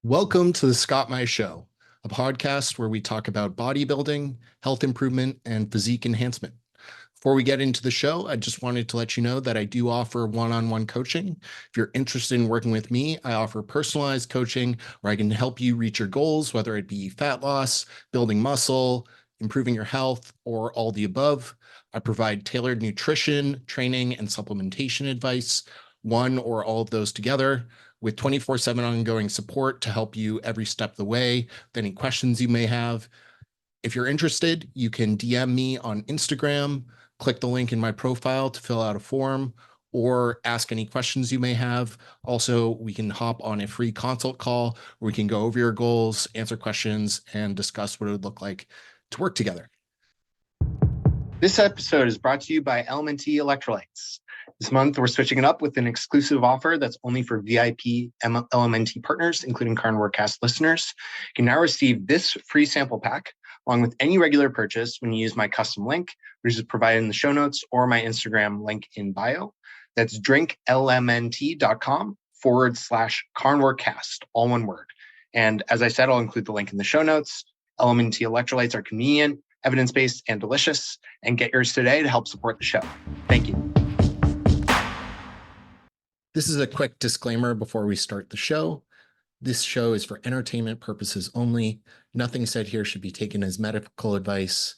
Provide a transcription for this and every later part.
Welcome to the Scott My Show, a podcast where we talk about bodybuilding, health improvement, and physique enhancement. Before we get into the show, I just wanted to let you know that I do offer one-on-one coaching. If you're interested in working with me, I offer personalized coaching where I can help you reach your goals, whether it be fat loss, building muscle, improving your health, or all the above. I provide tailored nutrition, training, and supplementation advice, one or all of those together, with 24/7 ongoing support to help you every step of the way with any questions you may have. If you're interested, you can DM me on Instagram, click the link in my profile to fill out a form, or ask any questions you may have. Also, we can hop on a free consult call where we can go over your goals, answer questions, and discuss what it would look like to work together. This episode is brought to you by LMNT Electrolytes. This month, we're switching it up with an exclusive offer that's only for VIP LMNT partners, including Carnivore listeners. You can now receive this free sample pack along with any regular purchase when you use my custom link, which is provided in the show notes or my Instagram link in bio. That's drinklmnt.com/carnivorecast, all one word. And as I said, I'll include the link in the show notes. LMNT electrolytes are convenient, evidence-based, and delicious. And get yours today to help support the show. Thank you. This is a quick disclaimer before we start the show. This show is for entertainment purposes only. Nothing said here should be taken as medical advice.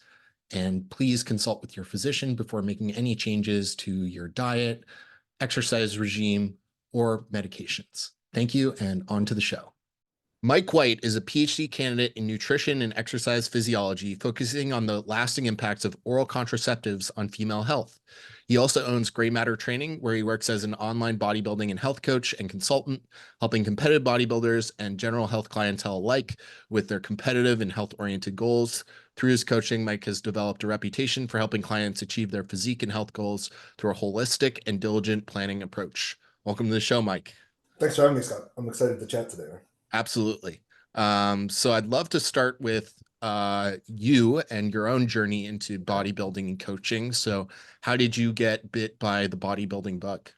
And please consult with your physician before making any changes to your diet, exercise regime, or medications. Thank you, and on to the show. Mike White is a PhD candidate in nutrition and exercise physiology, focusing on the lasting impacts of oral contraceptives on female health. He also owns Gray Matter Training, where he works as an online bodybuilding and health coach and consultant, helping competitive bodybuilders and general health clientele alike with their competitive and health-oriented goals. Through his coaching, Mike has developed a reputation for helping clients achieve their physique and health goals through a holistic and diligent planning approach. Welcome to the show, Mike. Thanks for having me, Scott. I'm excited to chat today. Absolutely. So I'd love to start with you and your own journey into bodybuilding and coaching. So how did you get bit by the bodybuilding bug?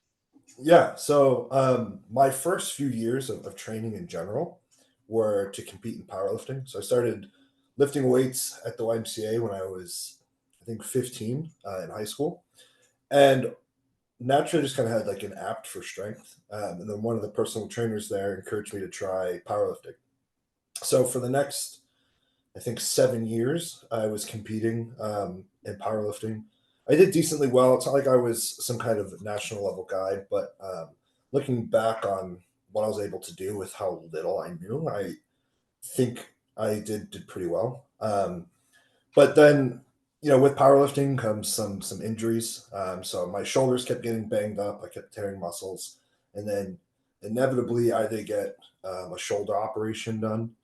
Yeah, so my first few years of training in general were to compete in powerlifting. So I started lifting weights at the YMCA when I was, I think, 15 in high school. And naturally just kind of had like an apt for strength. And then one of the personal trainers there encouraged me to try powerlifting. So for the next, I think, 7 years, I was competing in powerlifting. I did decently well. It's not like I was some kind of national level guy, but looking back on what I was able to do with how little I knew, I think I did pretty well. But then, with powerlifting comes some injuries. So my shoulders kept getting banged up. I kept tearing muscles, and then inevitably I did get a shoulder operation done.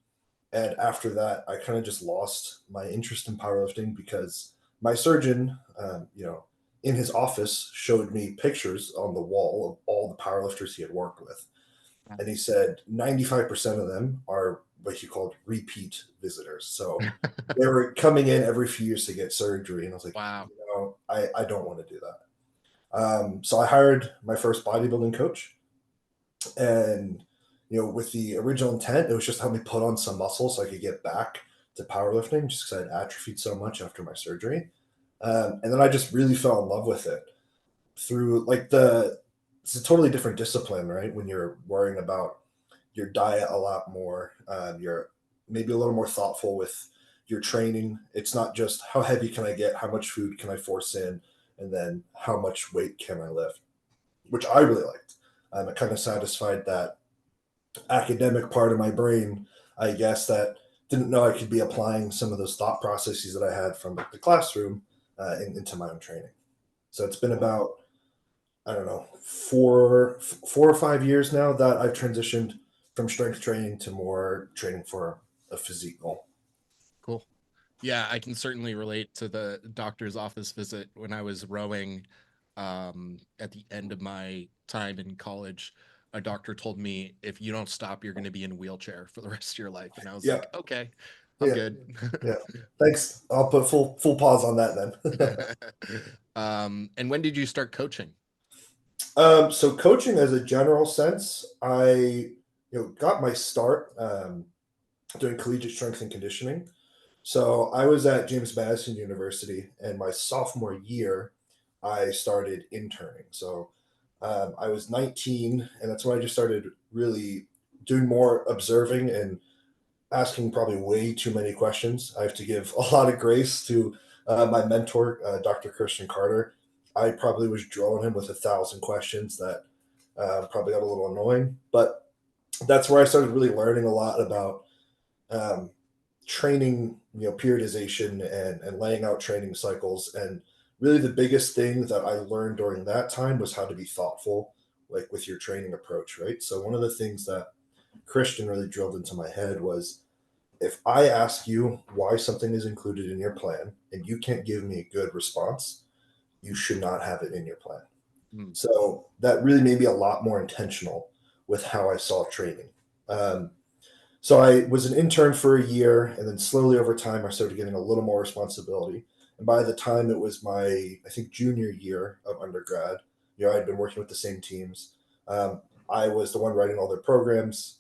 And after that, I kind of just lost my interest in powerlifting because my surgeon, in his office showed me pictures on the wall of all the powerlifters he had worked with. And he said 95% of them are what he called repeat visitors. So they were coming in every few years to get surgery. And I was like, Wow. I don't want to do that. So I hired my first bodybuilding coach. And with the original intent, it was just to help me put on some muscle so I could get back to powerlifting, just because I'd atrophied so much after my surgery. And then I just really fell in love with it through it's a totally different discipline, right? When you're worrying about your diet a lot more, you're maybe a little more thoughtful with your training. It's not just how heavy can I get, how much food can I force in, and then how much weight can I lift, which I really liked. It kind of satisfied that academic part of my brain, I guess, that didn't know I could be applying some of those thought processes that I had from the classroom into my own training. So it's been about, I don't know, 4 or 5 years now that I've transitioned from strength training to more training for a physique goal. Cool. Yeah, I can certainly relate to the doctor's office visit when I was rowing at the end of my time in college. A doctor told me, if you don't stop, you're going to be in a wheelchair for the rest of your life. And I was Yeah, like, okay, I'm yeah, good. yeah. Thanks. I'll put full pause on that then. And when did you start coaching? So coaching as a general sense, I got my start doing collegiate strength and conditioning. So I was at James Madison University, and my sophomore year, I started interning. So I was 19, and that's when I just started really doing more observing and asking probably way too many questions. I have to give a lot of grace to my mentor, Dr. Christian Carter. I probably was drilling him with 1,000 questions that probably got a little annoying, but that's where I started really learning a lot about um, training, periodization and laying out training cycles. And really, the biggest thing that I learned during that time was how to be thoughtful, like with your training approach, right? So one of the things that Christian really drilled into my head was if I ask you why something is included in your plan and you can't give me a good response, you should not have it in your plan. Mm. So that really made me a lot more intentional with how I saw training. Um, so I was an intern for a year, and then slowly over time, I started getting a little more responsibility. And by the time it was my, I think, junior year of undergrad, I'd been working with the same teams. Um, I was the one writing all their programs.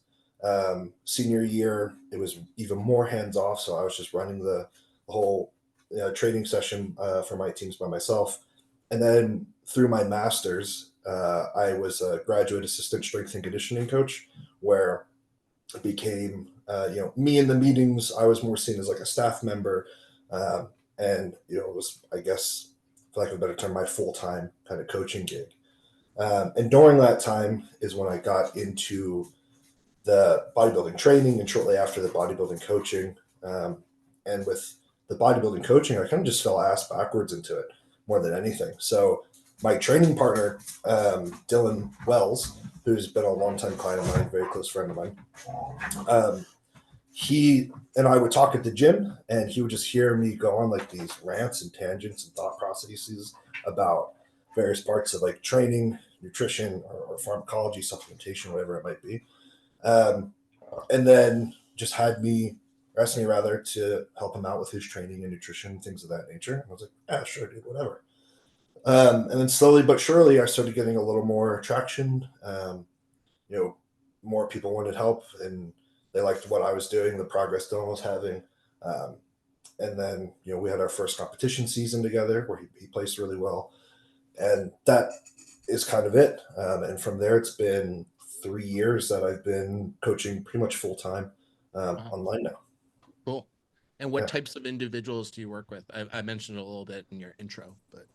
Senior year, it was even more hands off. So I was just running the whole training session for my teams by myself. And then through my master's, I was a graduate assistant strength and conditioning coach, where became me in the meetings. I was more seen as like a staff member, and it was, I guess, for lack of a better term, my full-time kind of coaching gig. And during that time is when I got into the bodybuilding training, and shortly after the bodybuilding coaching. And with the bodybuilding coaching, I kind of just fell ass backwards into it more than anything. So my training partner, Dylan Wells, who's been a longtime client of mine, very close friend of mine, he and I would talk at the gym, and he would just hear me go on like these rants and tangents and thought processes about various parts of like training, nutrition, or pharmacology, supplementation, whatever it might be. Um, and then just had me asked me rather to help him out with his training and nutrition, things of that nature. And I was like, yeah, sure, dude, whatever. And then slowly but surely, I started getting a little more traction. You know, more people wanted help, and they liked what I was doing, the progress Dylan was having. Um, and then, we had our first competition season together where he placed really well. And that is kind of it. And from there, it's been 3 years that I've been coaching pretty much full time Wow, online now. cool. And what Yeah. types of individuals do you work with? I mentioned a little bit in your intro, but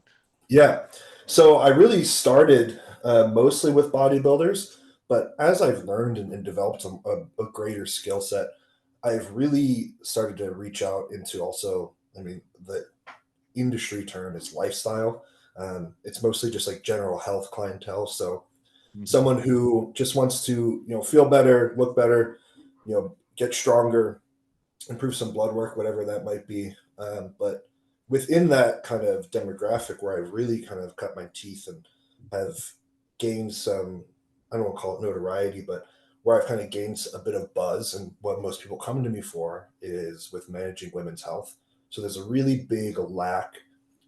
Yeah. So I really started mostly with bodybuilders, but as I've learned and developed a greater skill set, I've really started to reach out into also, I mean, the industry term is lifestyle. It's mostly just like general health clientele. So Mhm. someone who just wants to, feel better, look better, get stronger, improve some blood work, whatever that might be. But within that kind of demographic where I've really kind of cut my teeth and have gained some, I don't want to call it notoriety, but where I've kind of gained a bit of buzz, and what most people come to me for is with managing women's health. So there's a really big lack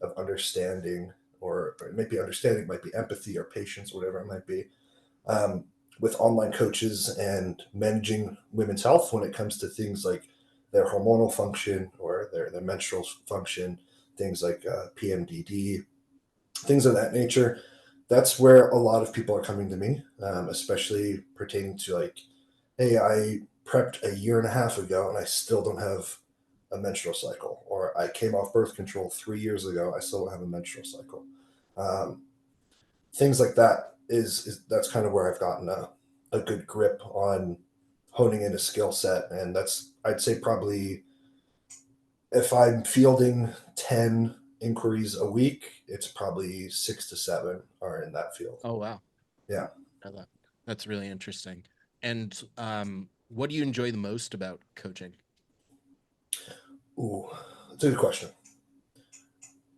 of understanding, or it might be understanding, it might be empathy or patience, whatever it might be, um, with online coaches and managing women's health when it comes to things like their hormonal function or their menstrual function, things like PMDD, things of that nature. That's where a lot of people are coming to me, especially pertaining to like, hey, I prepped a year and a half ago and I still don't have a menstrual cycle, or I came off birth control 3 years ago, I still don't have a menstrual cycle. Um, Things like that is that's kind of where I've gotten a good grip on honing in a skill set. And that's, I'd say, probably if I'm fielding 10 inquiries a week, it's probably 6 to 7 are in that field. oh wow, Yeah. I love- that's really interesting. And what do you enjoy the most about coaching? Ooh, that's a good question.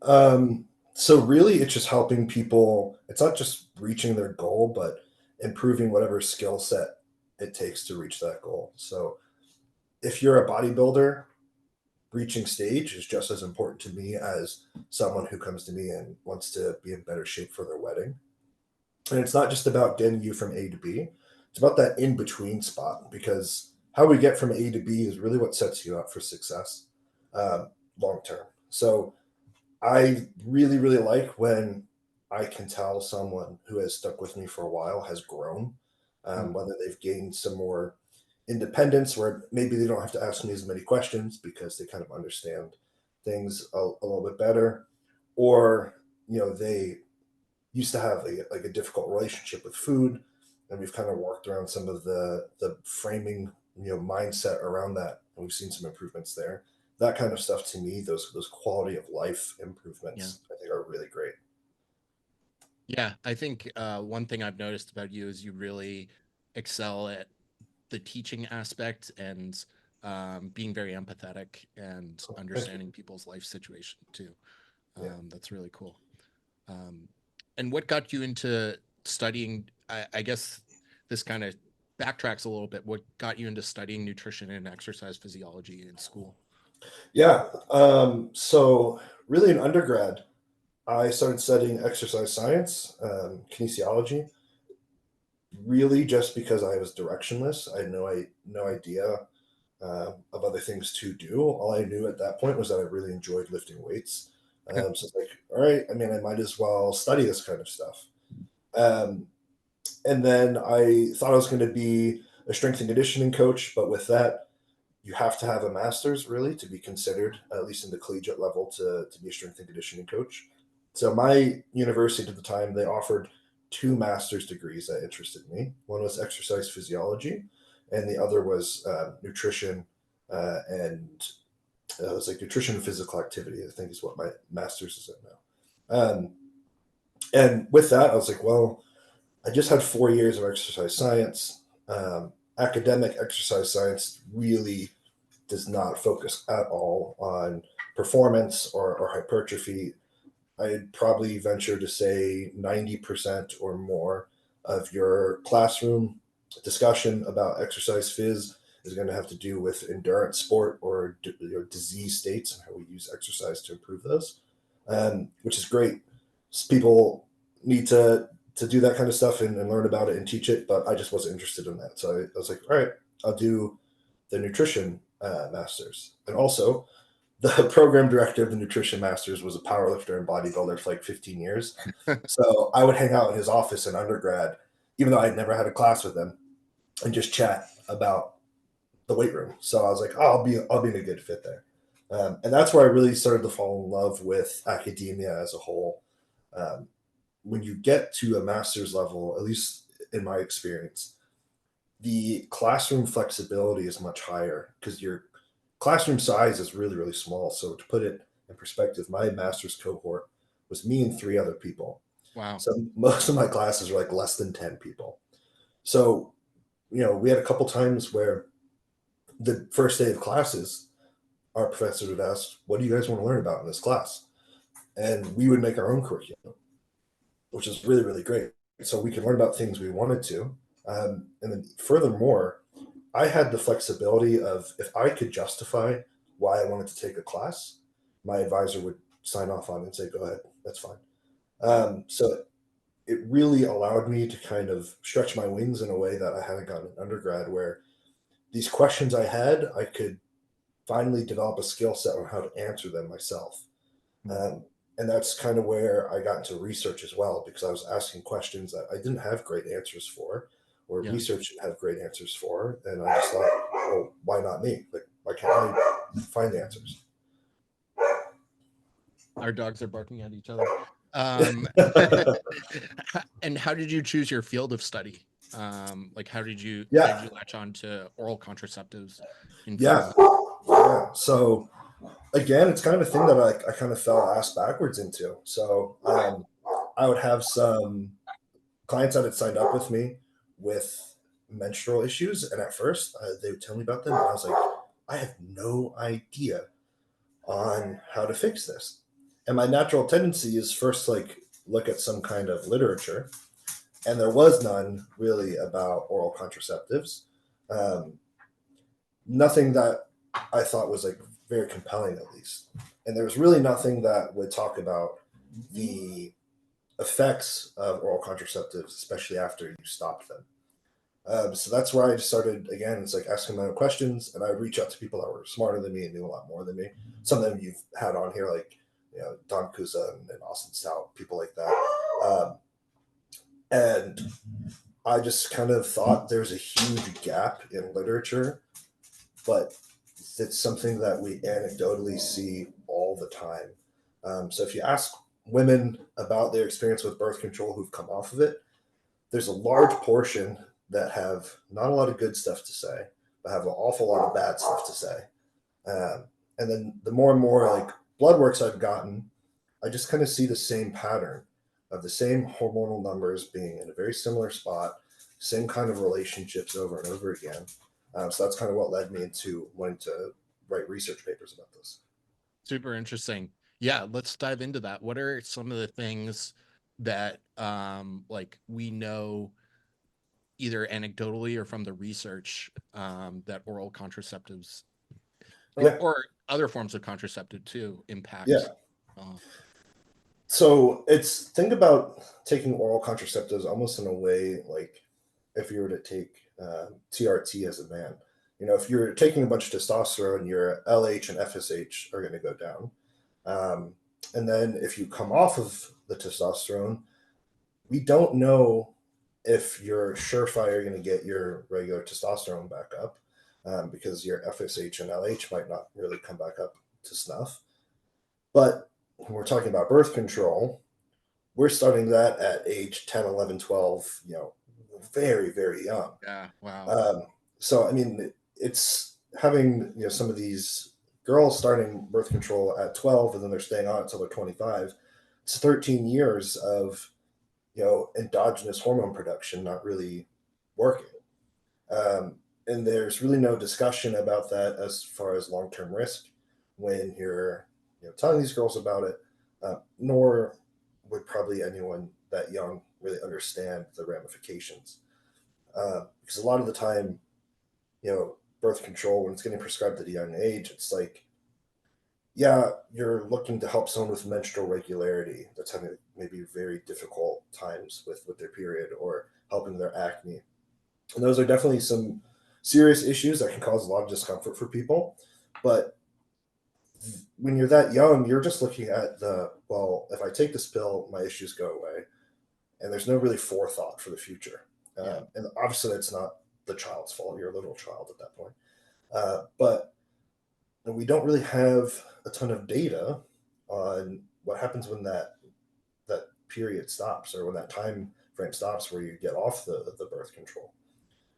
Um, so really it's just helping people. It's not just reaching their goal, but improving whatever skill set it takes to reach that goal. So if you're a bodybuilder, reaching stage is just as important to me as someone who comes to me and wants to be in better shape for their wedding. And it's not just about getting you from A to B. it's about that in between spot, because how we get from A to B is really what sets you up for success long term. So I really, really like when I can tell someone who has stuck with me for a while has grown, Mm. whether they've gained some more independence, where maybe they don't have to ask me as many questions because they kind of understand things a little bit better, or they used to have like a difficult relationship with food, and we've kind of worked around some of the framing mindset around that, and we've seen some improvements there. That kind of stuff, to me, those quality of life Yeah. improvements, I think, are really great. Yeah. I think one thing I've noticed about you is you really excel at the teaching aspect and being very empathetic and Thank you. understanding people's life situation too. Yeah. That's really cool. Um, and what got you into studying? I guess this kind of backtracks a little bit. What got you into studying nutrition and exercise physiology in school? Yeah. So really in undergrad, I started studying exercise science, kinesiology, really just because I was directionless. I had no idea of other things to do. All I knew at that point was that I really enjoyed lifting weights. So it's like, all right, I mean, I might as well study this kind of stuff. Um, and then I thought I was going to be a strength and conditioning coach, but with that, you have to have a master's really to be considered, at least in the collegiate level, to be a strength and conditioning coach. So my university at the time, they offered two master's degrees that interested me. One was exercise physiology, and the other was nutrition and it was like nutrition and physical activity, I think is what my master's is in now. And with that, I was like, well, I just had 4 years of exercise science. Academic exercise science really does not focus at all on performance or hypertrophy. I'd probably venture to say 90% or more of your classroom discussion about exercise phys is going to have to do with endurance sport or disease states and how we use exercise to improve those, which is great. People need to do that kind of stuff and learn about it and teach it, but I just wasn't interested in that. So I was like, all right, I'll do the nutrition masters. And also, the program director of the nutrition masters was a powerlifter and bodybuilder for like 15 years. So I would hang out in his office in undergrad, even though I'd never had a class with him, and just chat about the weight room. So I was like, oh, I'll be in a good fit there. And that's where I really started to fall in love with academia as a whole. Um, when you get to a master's level, at least in my experience, the classroom flexibility is much higher because your classroom size is really, really small. So to put it in perspective, my master's cohort was me and three other people. Wow. So most of my classes were like less than 10 people. So, we had a couple times where the first day of classes, our professor would ask, what do you guys want to learn about in this class? And we would make our own curriculum, which is really, really great. So we could learn about things we wanted to. And then furthermore, I had the flexibility of if I could justify why I wanted to take a class, my advisor would sign off on it and say, go ahead, that's fine. So it really allowed me to kind of stretch my wings in a way that I hadn't gotten in undergrad, where these questions I had, I could finally develop a skill set on how to answer them myself. Mm. Um, and that's kind of where I got into research as well, because I was asking questions that I didn't have great answers for, or Yeah. research didn't have great answers for. And I just thought, well, why not me? Like, why can't I find the answers? Our dogs are barking at each other. Um, and how did you choose your field of study? Like how did Yeah. you latch on to oral contraceptives in Yeah. phys? Yeah. So again, it's kind of a thing that I kind of fell ass backwards into. So I would have some clients that had signed up with me with menstrual issues, and at first they would tell me about them, and I was like, I have no idea on how to fix this. And my natural tendency is first like look at some kind of literature, and there was none really about oral contraceptives. Um, Nothing that I thought was like very compelling, at least. And there was really nothing that would talk about the effects of oral contraceptives, especially after you stop them. So that's where I just started again. It's like asking my own questions, and I would reach out to people that were smarter than me and knew a lot more than me. Some of them you've had on here, like Don Kuza and Austin Stout, people like that. And I just kind of thought there's a huge gap in literature, but it's something that we anecdotally see all the time. So if you ask women about their experience with birth control who've come off of it, there's a large portion that have not a lot of good stuff to say, but have an awful lot of bad stuff to say. And then the more and more like blood works I've gotten, I just kind of see the same pattern of the same hormonal numbers being in a very similar spot, same kind of relationships over and over again. So that's kind of what led me into wanting to write research papers about this. Super interesting. Yeah, let's dive into that. What are some of the things that like we know either anecdotally or from the research that oral contraceptives Yeah. or other forms of contraceptive too Yeah. impact? Uh, So it's think about taking oral contraceptives almost in a way like if you were to take TRT as a man. If you're taking a bunch of testosterone, your LH and FSH are going to go down. And then if you come off of the testosterone, we don't know if you're surefire going to get your regular testosterone back up because your FSH and LH might not really come back up to snuff. But when we're talking about birth control, we're starting that at age 10, 11, 12, very, very young. yeah, wow. So, I mean, it's having, some of these girls starting birth control at 12 and then they're staying on it until they're 25. It's 13 years of, endogenous hormone production not really working. And there's really no discussion about that as far as long-term risk when you're, telling these girls about it, nor would probably anyone that young really understand the ramifications. Because a lot of the time, birth control, when it's getting prescribed at a young age, it's like, yeah, you're looking to help someone with menstrual regularity that's having maybe very difficult times with their period or helping their acne. And those are definitely some serious issues that can cause a lot of discomfort for people. But when you're that young, you're just looking at if I take this pill, my issues go away. And there's no really forethought for the future. Yeah. And obviously, it's not the child's fault. You're a little child at that point. But we don't really have a ton of data on what happens when that period stops or when that time frame stops where you get off the birth control.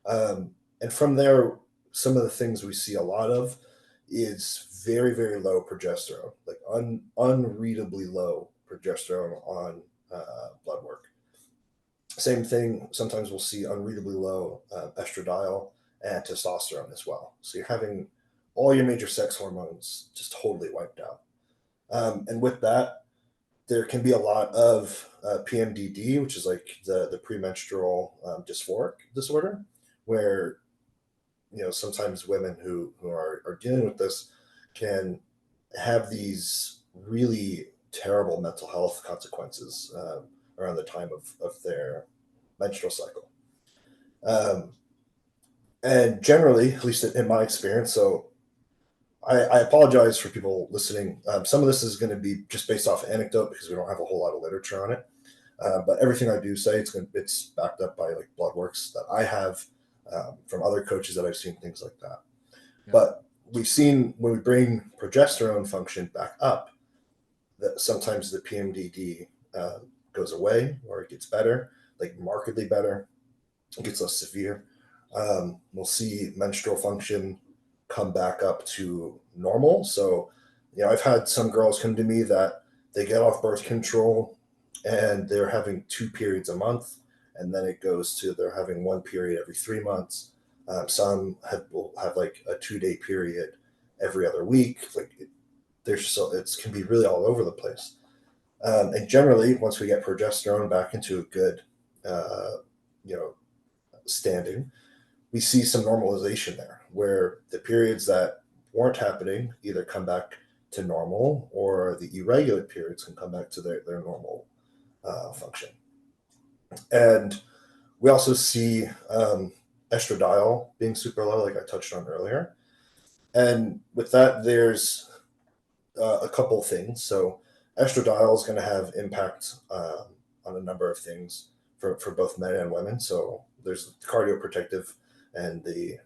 And from there, some of the things we see a lot of is very, very low progesterone, like unreadably low progesterone on blood work. Same thing, sometimes we'll see unreadably low estradiol and testosterone as well. So you're having all your major sex hormones just totally wiped out. And with that, there can be a lot of PMDD, which is like the premenstrual dysphoric disorder, where sometimes women who are dealing with this can have these really terrible mental health consequences around the time of their menstrual cycle. And generally, at least in my experience, so I apologize for people listening. Some of this is going to be just based off anecdote because we don't have a whole lot of literature on it. But everything I do say, it's backed up by like blood works that I have from other coaches that I've seen, things like that. Yeah. But we've seen when we bring progesterone function back up, that sometimes the PMDD goes away or it gets better, like markedly better. It gets less severe. We'll see menstrual function come back up to normal. So, I've had some girls come to me that they get off birth control and they're having 2 periods a month, and then it goes to they're having 1 period every 3 months. Some will have like a 2-day period every other week. Like it can be really all over the place. And generally, once we get progesterone back into a good, you know, standing, we see some normalization there where the periods that weren't happening either come back to normal or the irregular periods can come back to their normal function. And we also see estradiol being super low, like I touched on earlier. And with that, there's a couple things. So estradiol is going to have impact on a number of things for both men and women. So there's the cardioprotective and the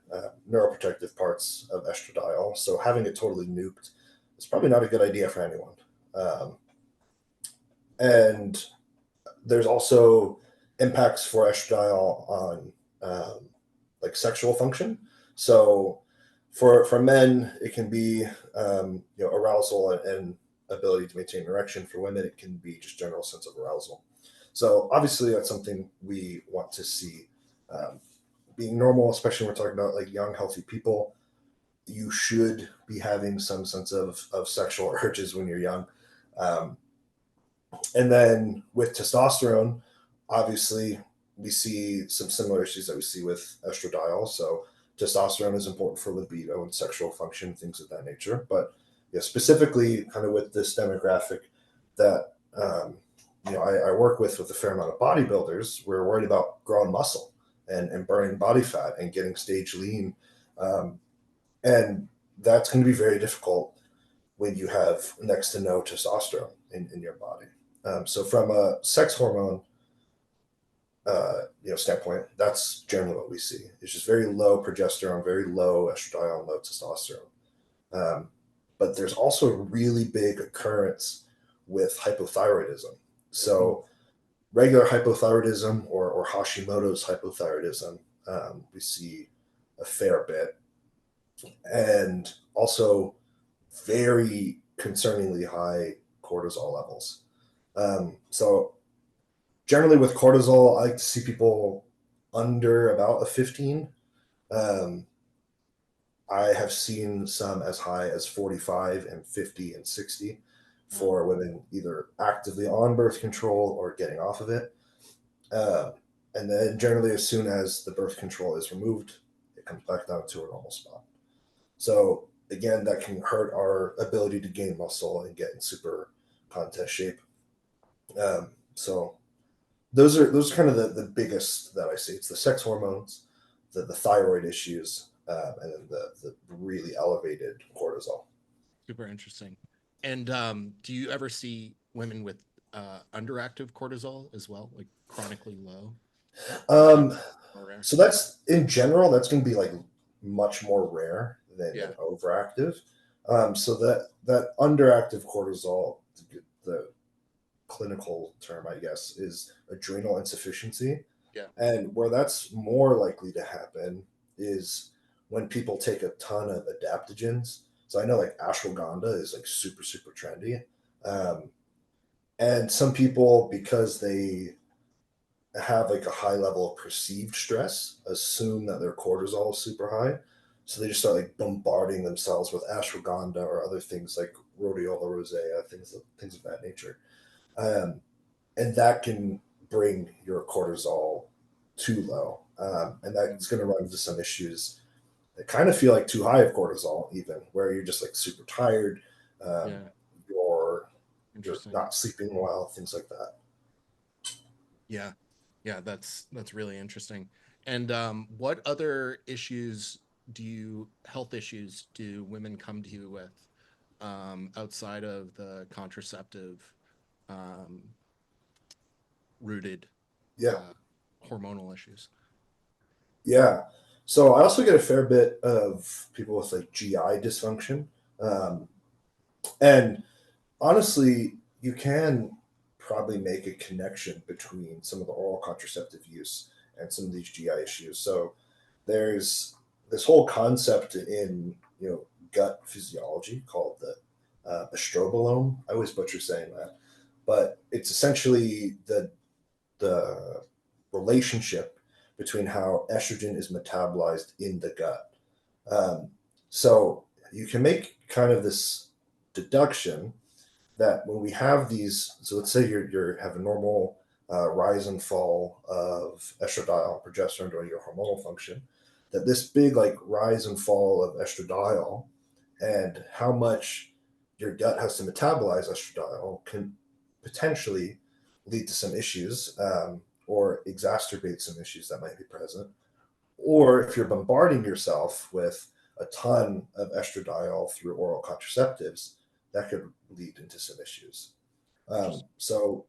neuroprotective parts of estradiol. So having it totally nuked is probably not a good idea for anyone. Um, and there's also impacts for estradiol on like sexual function. So for men, it can be arousal and ability to maintain erection. For women, it can be just general sense of arousal. So obviously, that's something we want to see being normal, especially when we're talking about like young, healthy people. You should be having some sense of sexual urges when you're young. Um, and then with testosterone, obviously, we see some similar issues that we see with estradiol. So testosterone is important for libido and sexual function, things of that nature. But yeah, specifically, kind of with this demographic that I work with a fair amount of bodybuilders, we're worried about growing muscle and burning body fat and getting stage lean, and that's going to be very difficult when you have next to no testosterone in your body. So from a sex hormone standpoint, that's generally what we see. It's just very low progesterone, very low estradiol, low testosterone. But there's also a really big occurrence with hypothyroidism. So regular hypothyroidism or Hashimoto's hypothyroidism, we see a fair bit, and also very concerningly high cortisol levels. So generally with cortisol, I like to see people under about a 15. Um, I have seen some as high as 45 and 50 and 60 for women either actively on birth control or getting off of it. Uh, and then generally, as soon as the birth control is removed, it comes back down to a normal spot. So again, that can hurt our ability to gain muscle and get in super contest shape. So those are kind of the biggest that I see. It's the sex hormones, the thyroid issues, and then the really elevated cortisol. Super interesting. And do you ever see women with underactive cortisol as well, like chronically low? Or is that Um, more rare? so that's in general, that's going to be like much more rare than Yeah. overactive. So that underactive cortisol, the clinical term, I guess, is adrenal insufficiency. Yeah. And where that's more likely to happen is when people take a ton of adaptogens. So I know like ashwagandha is like super, super trendy. Um, and some people, because they have like a high level of perceived stress, assume that their cortisol is super high. So they just start like bombarding themselves with ashwagandha or other things like rhodiola rosea, things of that nature. Um, and that can bring your cortisol too low. And that's going to run into some issues that kind of feel like too high of cortisol, even where you're just like super tired, um, Yeah. you're Interesting. not sleeping well, things like that. Yeah. Yeah, that's really interesting. And what other issues health issues do women come to you with outside of the contraceptive um, rooted Yeah, uh, hormonal issues? yeah. So I also get a fair bit of people with like GI dysfunction, um, and honestly, you can probably make a connection between some of the oral contraceptive use and some of these GI issues. So there's this whole concept in gut physiology called the estrobolome. I always butcher saying that, but it's essentially the relationship between how estrogen is metabolized in the gut. Um, so you can make kind of this deduction that when we have these, so let's say you have a normal rise and fall of estradiol, progesterone, or your hormonal function, that this big like rise and fall of estradiol and how much your gut has to metabolize estradiol can potentially lead to some issues or exacerbate some issues that might be present. Or if you're bombarding yourself with a ton of estradiol through oral contraceptives, that could lead into some issues. So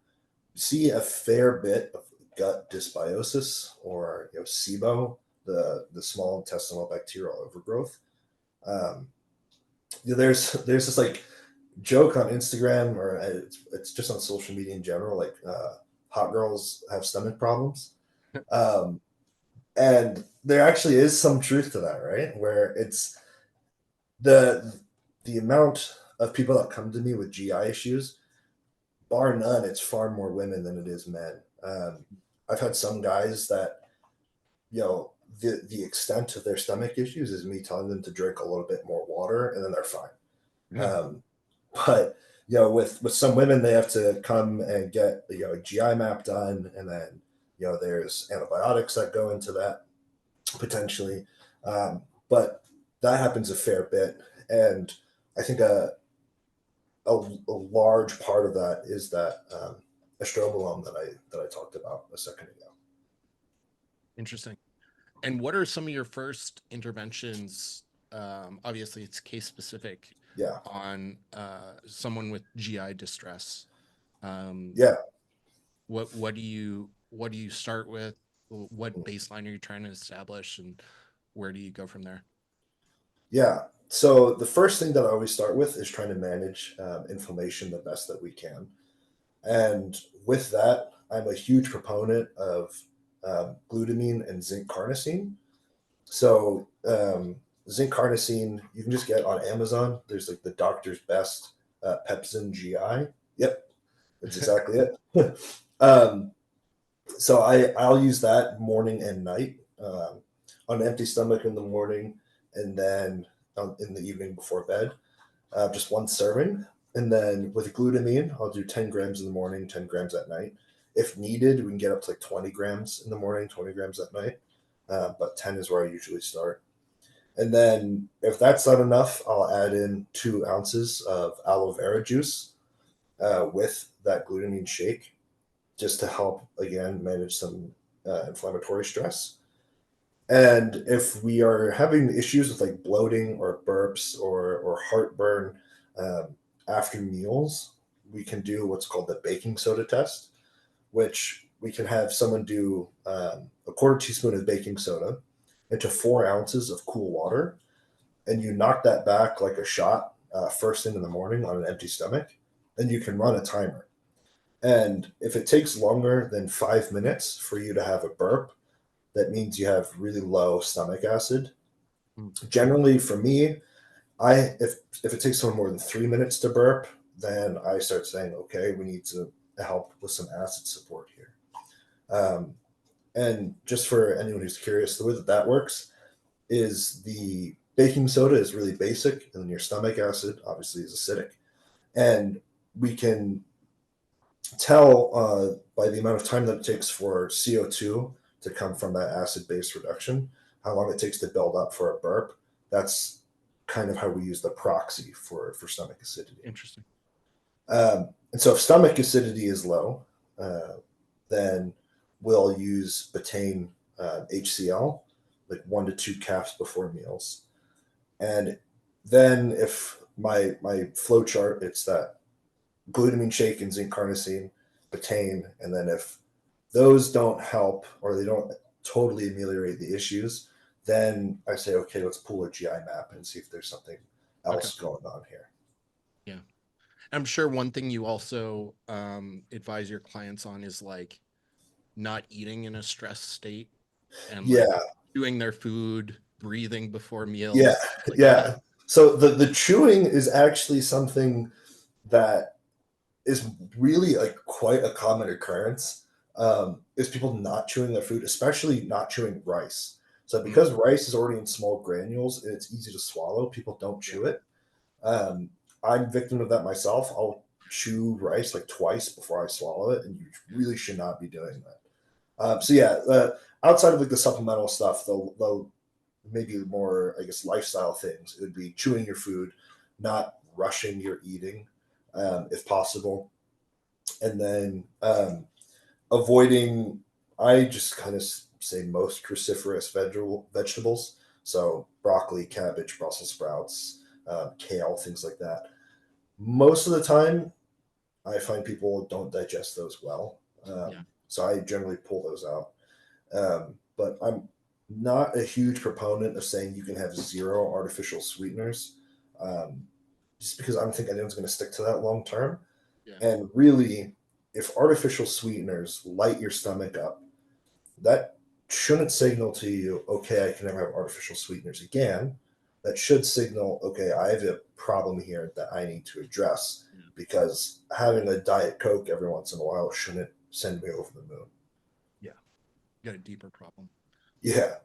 see a fair bit of gut dysbiosis, or SIBO, the small intestinal bacterial overgrowth. Um, there's this like joke on Instagram, or it's just on social media in general, like hot girls have stomach problems. Um, and there actually is some truth to that, right? Where it's the the amount of people that come to me with GI issues, bar none, it's far more women than it is men. I've had some guys that, the extent of their stomach issues is me telling them to drink a little bit more water, and then they're fine. Yeah. Um, but with some women, they have to come and get a GI map done, and then there's antibiotics that go into that potentially. But that happens a fair bit, and I think a large part of that is that estrobolome that I talked about a second ago. Interesting. And what are some of your first interventions? Obviously, it's case specific Yeah, on someone with GI distress. Um, yeah, what do you start with? What baseline are you trying to establish, and where do you go from there? yeah. So the first thing that I always start with is trying to manage inflammation the best that we can. And with that, I'm a huge proponent of glutamine and zinc carnosine. So zinc carnosine you can just get on Amazon. There's like the doctor's best Pepsin GI. Yep, that's exactly it. um, so I'll use that morning and night, on an empty stomach in the morning, and then in the evening before bed, just one serving. And then with glutamine, I'll do 10 grams in the morning, 10 grams at night. If needed, we can get up to like 20 grams in the morning, 20 grams at night. But 10 is where I usually start. And then if that's not enough, I'll add in 2 ounces of aloe vera juice with that glutamine shake, just to help, again, manage some inflammatory stress. And if we are having issues with like bloating or burps or heartburn um, after meals, we can do what's called the baking soda test, which we can have someone do a quarter teaspoon of baking soda into 4 ounces of cool water, and you knock that back like a shot first thing in the morning on an empty stomach, and you can run a timer. And if it takes longer than 5 minutes for you to have a burp, that means you have really low stomach acid. Mm. Generally, for me, I if it takes someone more than 3 minutes to burp, then I start saying, okay, we need to help with some acid support here. Um, and just for anyone who's curious, the way that works is the baking soda is really basic, and then your stomach acid obviously is acidic, and we can tell by the amount of time that it takes for CO2 to come from that acid base reduction, how long it takes to build up for a burp. That's kind of how we use the proxy for stomach acidity. Interesting. And so if stomach acidity is low, then we'll use betaine HCl, like 1 to 2 caps before meals. And then if my flow chart, it's that glutamine shake and zinc carnosine, betaine, and then if those don't help or they don't totally ameliorate the issues, then I say, okay, let's pull a GI map and see if there's something Okay. else going on here. Yeah. I'm sure one thing you also advise your clients on is like not eating in a stress state and like Yeah, chewing their food, breathing before yeah, meals, like that. yeah. So the chewing is actually something that is really like quite a common occurrence. Is people not chewing their food, especially not chewing rice. So Mm, because rice is already in small granules and it's easy to swallow, people don't yeah. chew it. Um, I'm victim of that myself. I'll chew rice like twice before I swallow it, and you really should not be doing that. So yeah, outside of like the supplemental stuff, the maybe more, I guess, lifestyle things, it would be chewing your food, not rushing your eating, if possible, and then avoiding. I just kind of say most cruciferous vegetables. So broccoli, cabbage, Brussels sprouts, kale, things like that. Most of the time, I find people don't digest those well. Yeah. So I generally pull those out. But I'm not a huge proponent of saying you can have zero artificial sweeteners, just because I don't think anyone's going to stick to that long term. Yeah. And really, if artificial sweeteners light your stomach up, that shouldn't signal to you, okay, I can never have artificial sweeteners again. That should signal, okay, I have a problem here that I need to address, Yeah. because having a Diet Coke every once in a while shouldn't send me over the moon. Yeah. You got a deeper problem. Yeah.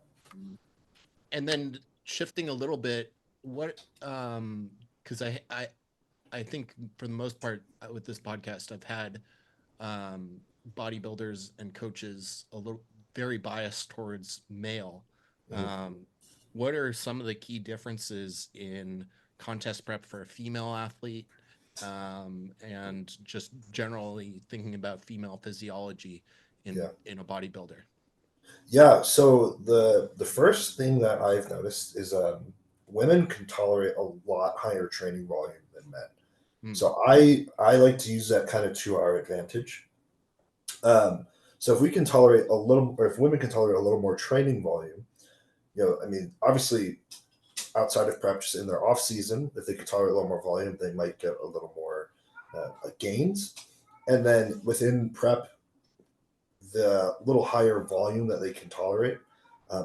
And then shifting a little bit, what because I think for the most part with this podcast I've had bodybuilders and coaches a little very biased towards male. What are some of the key differences in contest prep for a female athlete, and just generally thinking about female physiology Yeah. in a bodybuilder? Yeah. So the first thing that I've noticed is women can tolerate a lot higher training volume than men. So I like to use that kind of to our advantage. So if we can tolerate a little, or if women can tolerate a little more training volume, I mean, obviously outside of prep, just in their off season, if they could tolerate a little more volume, they might get a little more gains. And then within prep, the little higher volume that they can tolerate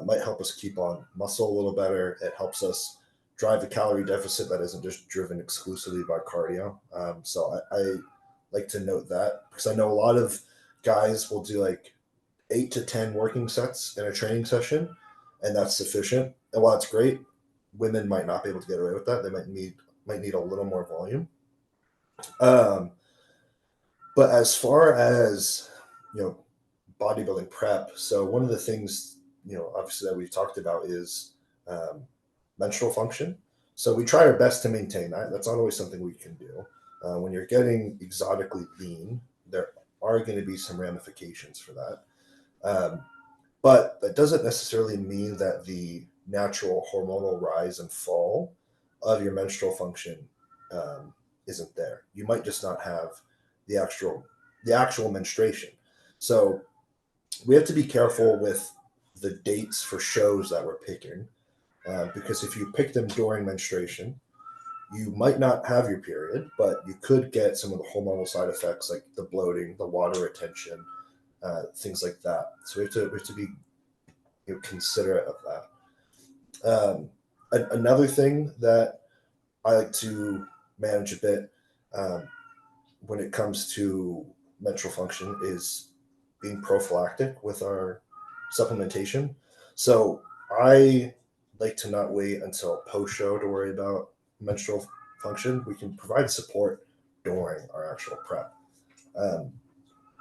might help us keep on muscle a little better. It helps us drive a calorie deficit that isn't just driven exclusively by cardio. So I like to note that, because I know a lot of guys will do like 8 to 10 working sets in a training session, and that's sufficient. And while it's great, women might not be able to get away with that. They might need a little more volume. But as far as you know, bodybuilding prep. So one of the things, obviously that we've talked about is menstrual function. So we try our best to maintain that. That's not always something we can do. When you're getting exotically lean, there are going to be some ramifications for that. But that doesn't necessarily mean that the natural hormonal rise and fall of your menstrual function isn't there. You might just not have the actual menstruation. So we have to be careful with the dates for shows that we're picking, because if you pick them during menstruation, you might not have your period, but you could get some of the hormonal side effects like the bloating, the water retention, things like that. So we have to be considerate of that. Another thing that I like to manage a bit when it comes to menstrual function is being prophylactic with our supplementation. So I like to not wait until post show to worry about menstrual function. We can provide support during our actual prep.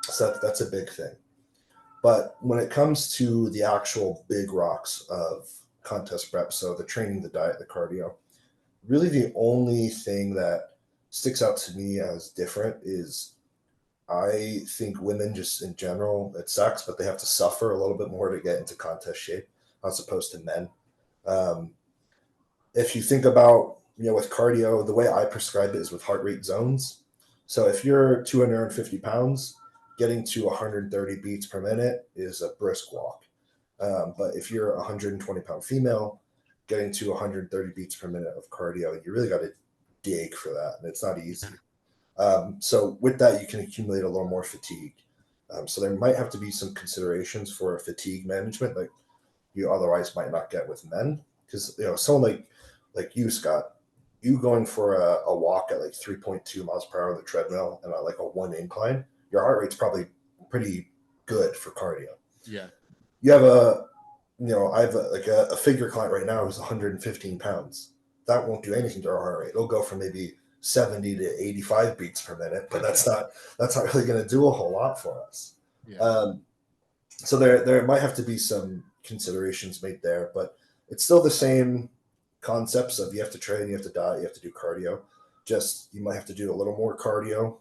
So that's a big thing. But when it comes to the actual big rocks of contest prep, so the training, the diet, the cardio, really the only thing that sticks out to me as different is I think women just in general, it sucks, but they have to suffer a little bit more to get into contest shape as opposed to men. If you think about, with cardio, the way I prescribe it is with heart rate zones. So if you're 250 pounds, getting to 130 beats per minute is a brisk walk. But if you're a 120-pound female, getting to 130 beats per minute of cardio, you really got to dig for that, and it's not easy. So with that, you can accumulate a little more fatigue. So there might have to be some considerations for fatigue management, like you otherwise might not get with men, because someone like you, Scott, you going for a walk at like 3.2 miles per hour on the treadmill and like a 1 incline, your heart rate's probably pretty good for cardio. Yeah. You have I have a figure client right now who's 115 pounds. That won't do anything to our heart rate. It'll go from maybe 70 to 85 beats per minute, but that's not really going to do a whole lot for us. Yeah. So there might have to be some considerations made there, but it's still the same concepts of you have to train, you have to diet, you have to do cardio. Just you might have to do a little more cardio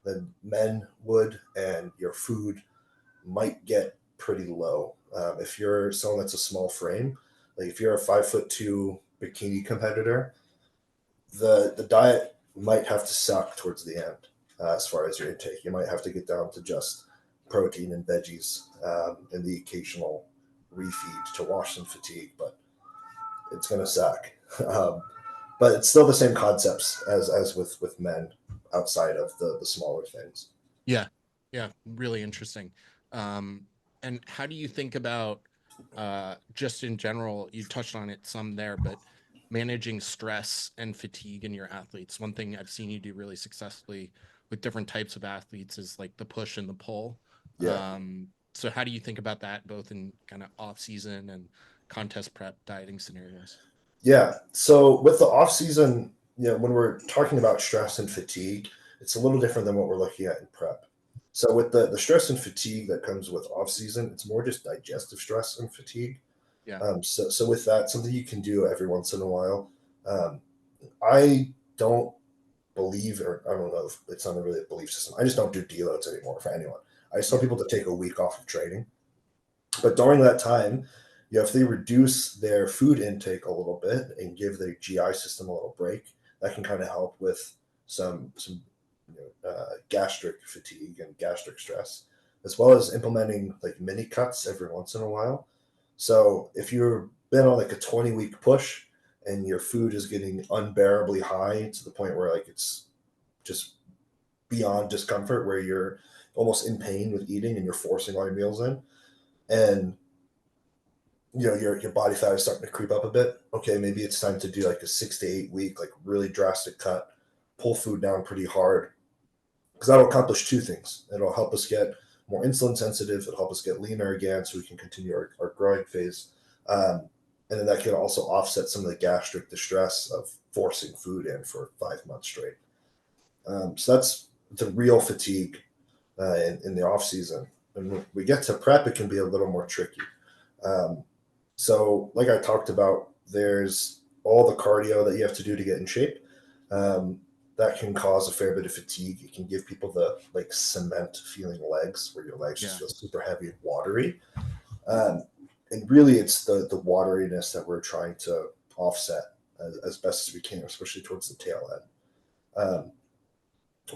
than men would, and your food might get pretty low If you're someone that's a small frame, like if you're a 5'2" bikini competitor, the diet might have to suck towards the end as far as your intake. You might have to get down to just protein and veggies and the occasional refeed to wash some fatigue, but it's going to suck. um, but it's still the same concepts as with men outside of the smaller things. Yeah. Yeah. Really interesting. Um, and how do you think about just in general, you touched on it some there, but managing stress and fatigue in your athletes? One thing I've seen you do really successfully with different types of athletes is like the push and the pull. Yeah. So how do you think about that both in kind of off season and contest prep dieting scenarios? Yeah. So with the off season, when we're talking about stress and fatigue, it's a little different than what we're looking at in prep. So with the stress and fatigue that comes with off season, it's more just digestive stress and fatigue. Yeah. So with that, something you can do every once in a while. Um, I don't believe, or I don't know if it's not really a belief system. I just don't do deloads anymore for anyone. I just tell Yeah. people to take a week off of training. But during that time, if they reduce their food intake a little bit and give their GI system a little break, that can kind of help with some gastric fatigue and gastric stress, as well as implementing like mini cuts every once in a while. So if you've been on like a 20-week push and your food is getting unbearably high to the point where like it's just beyond discomfort, where you're almost in pain with eating and you're forcing all your meals in, and your body fat is starting to creep up a bit. Okay, maybe it's time to do like a 6 to 8 week like really drastic cut, pull food down pretty hard, because that'll accomplish two things. It'll help us get more insulin sensitive. It'll help us get leaner again, so we can continue our growing phase. And then that can also offset some of the gastric distress of forcing food in for 5 months straight. So that's the real fatigue in the off season. And when we get to prep, it can be a little more tricky. Um, so, like I talked about, there's all the cardio that you have to do to get in shape. Um, that can cause a fair bit of fatigue. It can give people the like cement feeling legs, where your legs just Yeah. feel super heavy and watery. Um, and really, it's the wateriness that we're trying to offset as best as we can, especially towards the tail end. Um,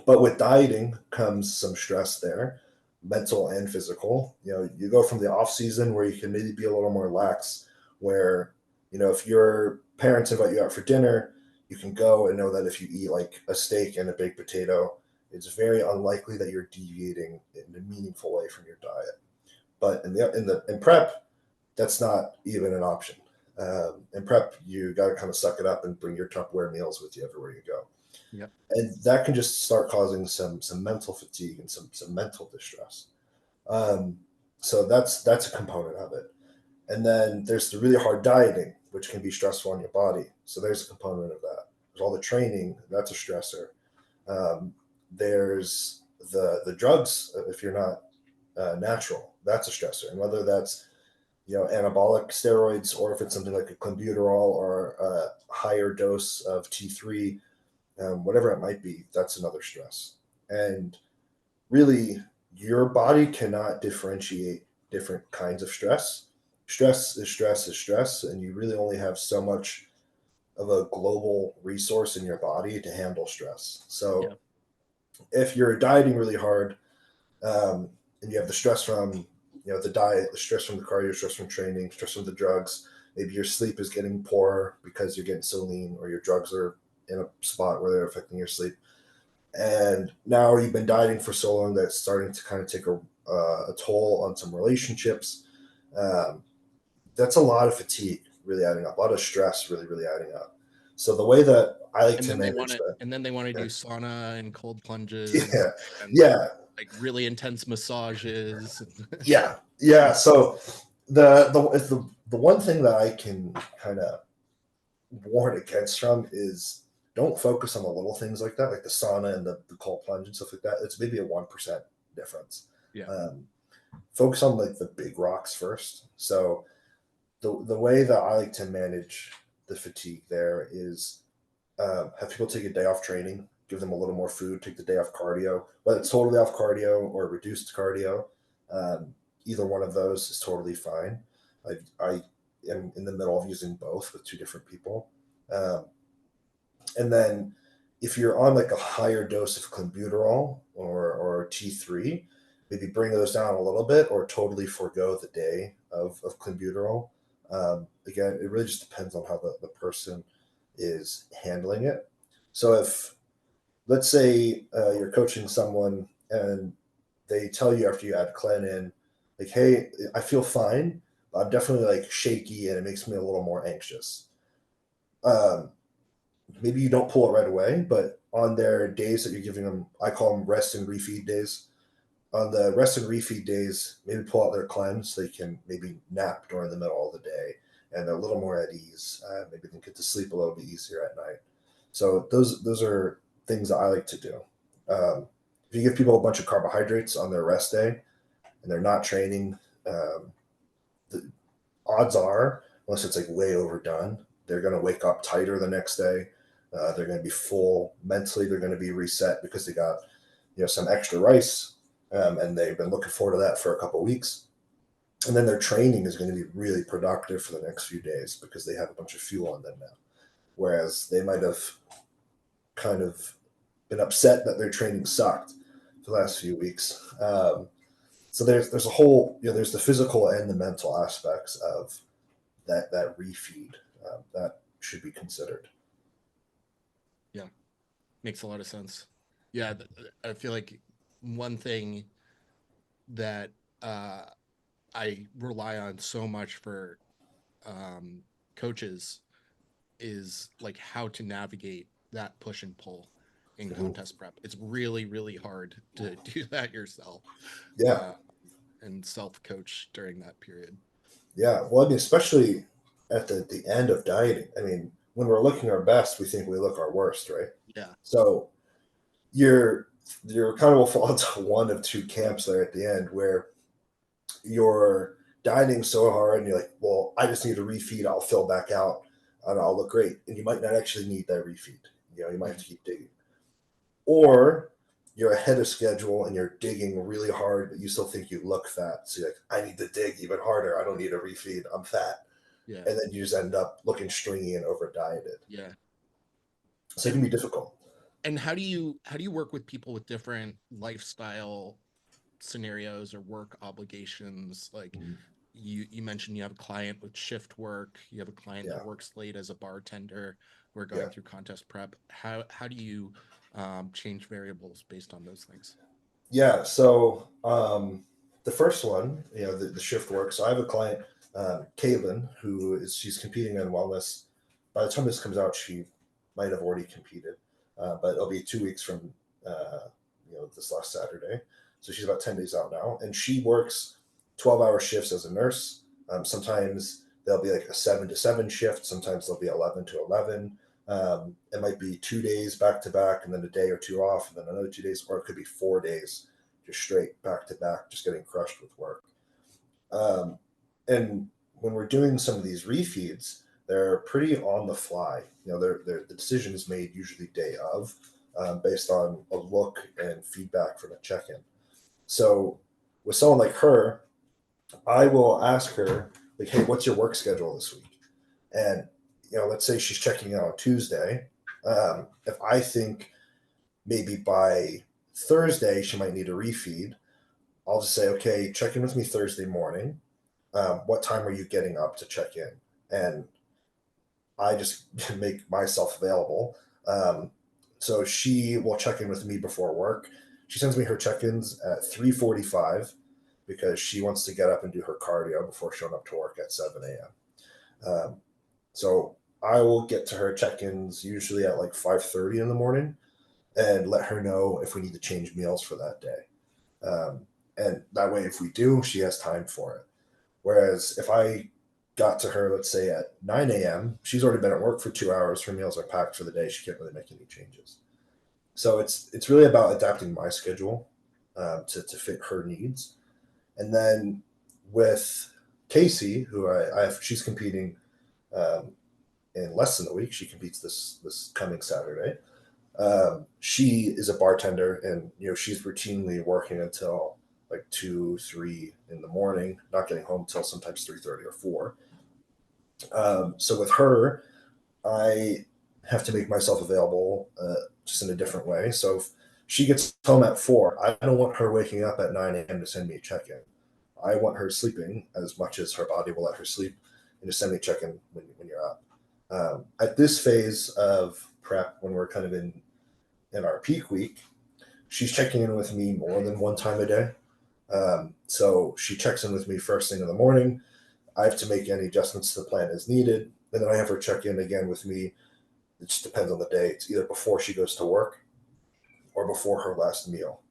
but with dieting comes some stress there, mental and physical. You go from the off season where you can maybe be a little more lax, where, if your parents invite you out for dinner, you can go and know that if you eat like a steak and a baked potato, it's very unlikely that you're deviating in a meaningful way from your diet. But in prep, that's not even an option. In prep, you got to kind of suck it up and bring your Tupperware meals with you everywhere you go, Yeah. and that can just start causing some mental fatigue and some mental distress. Um, so that's a component of it. And then there's the really hard dieting, which can be stressful on your body. So there's a component of that. There's all the training, that's a stressor. There's the drugs, if you're not natural, that's a stressor. And whether that's anabolic steroids, or if it's something like a clenbuterol or a higher dose of T3, whatever it might be, that's another stress. And really, your body cannot differentiate different kinds of stress. Stress is stress is stress, and you really only have so much of a global resource in your body to handle stress. Yeah. So if you're dieting really hard, and you have the stress from the diet, the stress from the cardio, stress from training, stress from the drugs, maybe your sleep is getting poorer because you're getting so lean, or your drugs are in a spot where they're affecting your sleep. And now you've been dieting for so long that it's starting to kind of take a toll on some relationships. Um, that's a lot of fatigue really adding up, a lot of stress really adding up. So the way that I like to manage that, And then they want to do sauna and cold plunges yeah, and yeah, like really intense massages. yeah. So the one thing that I can kind of warn against from is, don't focus on the little things like that, like the sauna and the cold plunge and stuff like that. It's maybe a 1% difference. Yeah. Um, Focus on like the big rocks first. So the way that I like to manage the fatigue there is have people take a day off training, give them a little more food, take the day off cardio, whether it's totally off cardio or reduced cardio. either one of those is totally fine. I am in the middle of using both with two different people. Um, and then if you're on like a higher dose of clenbuterol or T3, maybe bring those down a little bit or totally forego the day of clenbuterol. Again, it really just depends on how the person is handling it. So if, let's say you're coaching someone and they tell you after you add clen in, like, hey, I feel fine, but I'm definitely like shaky and it makes me a little more anxious. Um, Maybe you don't pull it right away, but on their days that you're giving them, I call them rest and refeed days. On the rest and refeed days, maybe pull out their cleanse so they can maybe nap during the middle of the day and they're a little more at ease. Maybe they can get to sleep a little bit easier at night. So those are things that I like to do. If you give people a bunch of carbohydrates on their rest day and they're not training, um, the odds are, unless it's like way overdone, they're going to wake up tighter the next day. They're going to be full mentally. They're going to be reset because they got some extra rice, and they've been looking forward to that for a couple of weeks. And then their training is going to be really productive for the next few days because they have a bunch of fuel on them now. Whereas they might have kind of been upset that their training sucked for the last few weeks. So there's a whole there's the physical and the mental aspects of that refeed that should be considered. Yeah, makes a lot of sense. Yeah, I feel like one thing that I rely on so much for um, coaches is like how to navigate that push and pull in Mhm. contest prep. It's really, really hard to do that yourself Yeah, uh, and self coach during that period. yeah. Well, I mean, especially at the end of dieting. I mean, when we're looking our best, we think we look our worst, right? Yeah. So you're kind of will fall into one of two camps there at the end, where you're dieting so hard and you're like, well, I just need to refeed. I'll fill back out and I'll look great. And you might not actually need that refeed. You might have to keep digging. Or you're ahead of schedule and you're digging really hard, but you still think you look fat. So you're like, I need to dig even harder. I don't need a refeed. I'm fat. Yeah. And then you just end up looking stringy and over dieted. Yeah. So it can And be difficult. how do you work with people with different lifestyle scenarios or work obligations? Like Mhm. you mentioned you have a client with shift work, you have a client that Yeah. works late as a bartender. We're Yeah. going through contest prep. How do you change variables based on those things? Yeah. So the first one, the shift work. So I have a client, Caitlin, she's competing in wellness. By the time this comes out, she might have already competed, but it'll be 2 weeks from this last Saturday. So she's about 10 days out now, and she works 12-hour shifts as a nurse. Sometimes there'll be like a 7 to 7 shift. Sometimes there'll be 11 to 11. It might be 2 days back to back, and then a day or two off, and then another 2 days, or it could be 4 days just straight back to back, just getting crushed with work. Um, and when we're doing some of these refeeds, they're pretty on the fly. The decision is made usually day of, based on a look and feedback from a check-in. So with someone like her, I will ask her, like, hey, what's your work schedule this week? And let's say she's checking out on Tuesday. If I think maybe by Thursday she might need a refeed, I'll just say, okay, check in with me Thursday morning. What time are you getting up to check in? And I just make myself available. So she will check in with me before work. She sends me her check-ins at 3:45 because she wants to get up and do her cardio before showing up to work at 7 a.m. So I will get to her check-ins usually at like 5:30 in the morning and let her know if we need to change meals for that day. And that way, if we do, she has time for it. Whereas if I got to her, let's say at 9 a.m., she's already been at work for 2 hours. Her meals are packed for the day. She can't really make any changes. So it's really about adapting my schedule to fit her needs. And then with Casey, who I have, she's competing um, in less than a week. She competes this coming Saturday. She is a bartender, and she's routinely working until like 2, 3 in the morning, not getting home till sometimes 3:30 or 4. So with her, I have to make myself available just in a different way. So if she gets home at 4, I don't want her waking up at 9 a.m. to send me a check-in. I want her sleeping as much as her body will let her sleep, and to send me a check-in when you're up. At this phase of prep, when we're kind of in our peak week, she's checking in with me more than one time a day. So she checks in with me first thing in the morning. I have to make any adjustments to the plan as needed. And then I have her check in again with me. It just depends on the day. It's either before she goes to work or before her last meal.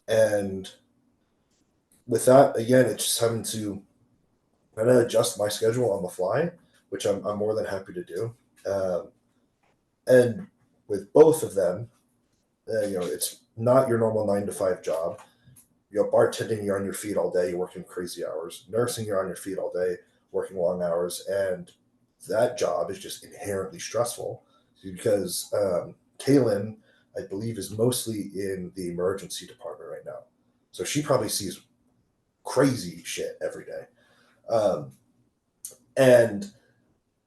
And with that, again, it's just having to kind of adjust my schedule on the fly, which I'm more than happy to do. And with both of them, it's not your normal 9 to 5 job. Bartending, you're on your feet all day, you're working crazy hours. Nursing, you're on your feet all day, working long hours. And that job is just inherently stressful because Kaylin, I believe, is mostly in the emergency department right now. So she probably sees crazy shit every day. And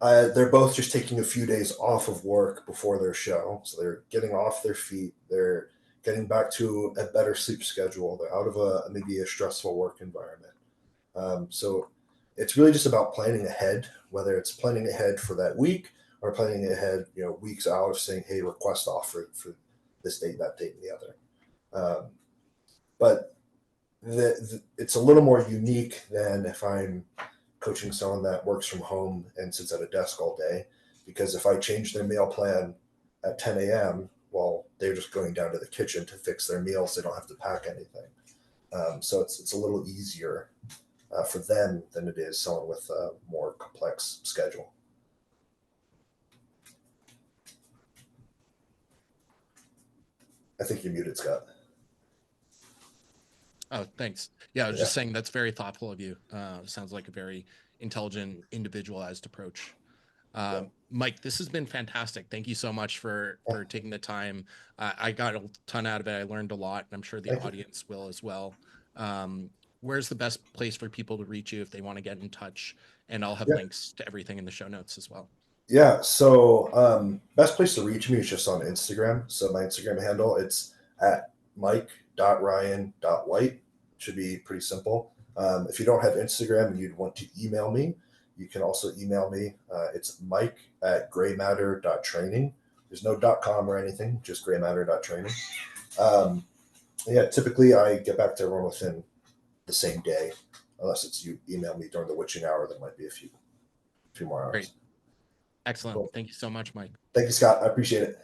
they're both just taking a few days off of work before their show. So they're getting off their feet. They're getting back to a better sleep schedule. They're out of maybe a stressful work environment. So it's really just about planning ahead, whether it's planning ahead for that week or planning ahead, weeks out of saying, hey, request off for this date, that date, and the other. But it's a little more unique than if I'm coaching someone that works from home and sits at a desk all day, because if I change their meal plan at 10 a.m., well, they're just going down to the kitchen to fix their meals. They don't have to pack anything. So it's a little easier for them than it is someone with a more complex schedule. I think you're muted, Scott. Oh, thanks. Yeah, I was just saying that's very thoughtful of you. Sounds like a very intelligent, individualized approach. Mike, this has been fantastic. Thank you so much for taking the time. I got a ton out of it. I learned a lot, and I'm sure the audience will as well. Where's the best place for people to reach you if they want to get in touch? And I'll have links to everything in the show notes as well. Yeah. So best place to reach me is just on Instagram. So my Instagram handle, it's at mike.ryan.white. Should be pretty simple. If you don't have Instagram and you'd want to email me, you can also email me. It's mike@graymatter.training. There's no .com or anything, just graymatter.training. Typically I get back to everyone within the same day, unless it's you email me during the witching hour. There might be a few more hours. Great. Excellent. Cool. Thank you so much, Mike. Thank you, Scott. I appreciate it.